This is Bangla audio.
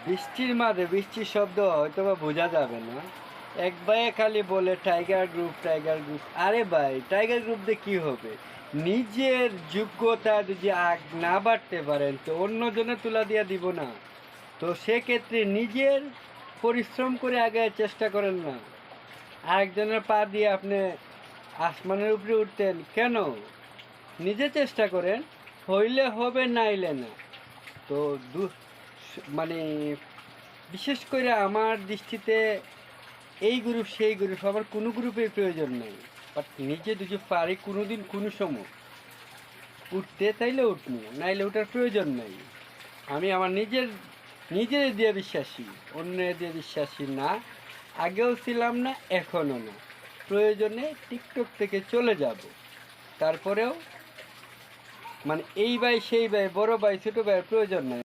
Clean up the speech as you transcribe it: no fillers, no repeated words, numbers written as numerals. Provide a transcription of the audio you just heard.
বৃষ্টির মাঝে বৃষ্টির শব্দ হয়তো বা বোঝা যাবে না। এক ভাইয়ে খালি বলে টাইগার গ্রুপ, টাইগার গ্রুপ। আরে ভাই, টাইগার গ্রুপ দিয়ে কী হবে? নিজের যোগ্যতা যদি আগ না বাড়তে পারেন তো অন্যজনের তুলা দিয়া দিব না। তো সেক্ষেত্রে নিজের পরিশ্রম করে আগে চেষ্টা করেন না। আরেকজনের পা দিয়ে আপনি আসমানের উপরে উঠতেন কেন? নিজে চেষ্টা করেন, হইলে হবে নাইলে না। তো মানে বিশেষ করে আমার দৃষ্টিতে এই গ্রুপ সেই গ্রুপ আমার কোনো গ্রুপের প্রয়োজন নেই। বাট নিজে যদি পারি কোনো দিন কোনো সময় উঠতে তাইলে উঠবো, নাইলে ওঠার প্রয়োজন নাই। আমি আমার নিজের দিয়ে বিশ্বাসী, অন্যের দিয়ে বিশ্বাসী না। আগেও ছিলাম না, এখনও না। প্রয়োজনে টিকটক থেকে চলে যাব, তারপরেও মানে এই ভাই সেই ভাই বড় ভাই ছোট ভাইয়ের প্রয়োজন নাই।